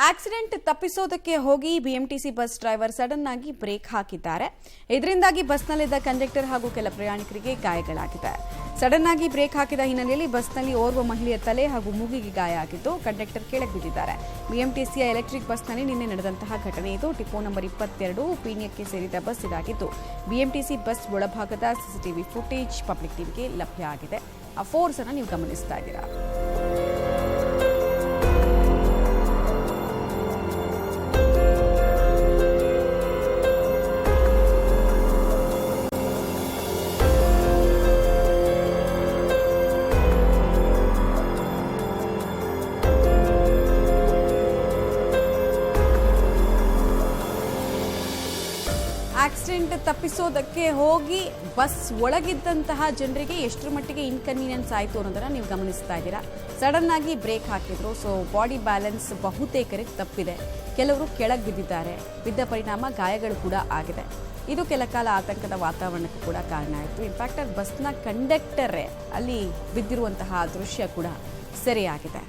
Accident ತಪ್ಪಿಸೋದಕ್ಕೆ ಹೋಗಿ BMTC bus driver sudden ಆಗಿ break ಹಾಕಿದ್ದಾರೆ. ಇದರಿಂದಾಗಿ ಬಸ್ನಲ್ಲಿದ್ದ ಕಂಡಕ್ಟರ್ ಹಾಗೂ ಕೆಲ ಪ್ರಯಾಣಿಕರಿಗೆ ಗಾಯಗಳಾಗಿದೆ. ಸಡನ್ ಆಗಿ ಬ್ರೇಕ್ ಹಾಕಿದ ಹಿನ್ನೆಲೆಯಲ್ಲಿ ಬಸ್ನಲ್ಲಿ ಓರ್ವ ಮಹಿಳೆಯ ತಲೆ ಹಾಗೂ ಮೂಗಿಗೆ ಗಾಯ ಆಗಿದ್ದು ಕಂಡಕ್ಟರ್ ಕೆಳಗೆ ಬಿದ್ದಿದ್ದಾರೆ. ಬಿಎಂಟಿಸಿಯ ಎಲೆಕ್ಟ್ರಿಕ್ ಬಸ್ನಲ್ಲಿ ನಿನ್ನೆ ನಡೆದಂತಹ ಘಟನೆ ಇದು. ಟಿಪ್ಪೋ ನಂಬರ್ 22 ಪೀಣ್ಯಕ್ಕೆ ಸೇರಿದ ಬಸ್ ಇದಾಗಿದ್ದು ಬಿಎಂಟಿಸಿ ಬಸ್ ಒಳಭಾಗದ ಸಿಸಿಟಿವಿ ಫುಟೇಜ್ ಪಬ್ಲಿಕ್ ಟಿವಿಗೆ ಲಭ್ಯ ಆಗಿದೆ. ಆ ಫೋರ್ಸ್ ಅನ್ನು ನೀವು ಗಮನಿಸ್ತಾ ಇದ್ದೀರಾ. ಆಕ್ಸಿಡೆಂಟ್ ತಪ್ಪಿಸೋದಕ್ಕೆ ಹೋಗಿ ಬಸ್ ಒಳಗಿದ್ದಂತಹ ಜನರಿಗೆ ಎಷ್ಟರ ಮಟ್ಟಿಗೆ ಇನ್ಕನ್ವೀನಿಯನ್ಸ್ ಆಯಿತು ಅನ್ನೋದನ್ನ ನೀವು ಗಮನಿಸ್ತಾ ಇದ್ದೀರಾ. ಸಡನ್ ಆಗಿ ಬ್ರೇಕ್ ಹಾಕಿದ್ರು. ಸೊ ಬಾಡಿ ಬ್ಯಾಲೆನ್ಸ್ ಬಹುತೇಕರಿಗೆ ತಪ್ಪಿದೆ. ಕೆಲವರು ಕೆಳಗೆ ಬಿದ್ದಿದ್ದಾರೆ. ಬಿದ್ದ ಪರಿಣಾಮ ಗಾಯಗಳು ಕೂಡ ಆಗಿದೆ. ಇದು ಕೆಲ ಕಾಲ ಆತಂಕದ ವಾತಾವರಣಕ್ಕೂ ಕೂಡ ಕಾರಣ ಆಯಿತು. ಇನ್ಫ್ಯಾಕ್ಟ್ ಬಸ್ನ ಕಂಡಕ್ಟರೇ ಅಲ್ಲಿ ಬಿದ್ದಿರುವಂತಹ ದೃಶ್ಯ ಕೂಡ ಸೆರೆಯಾಗಿದೆ.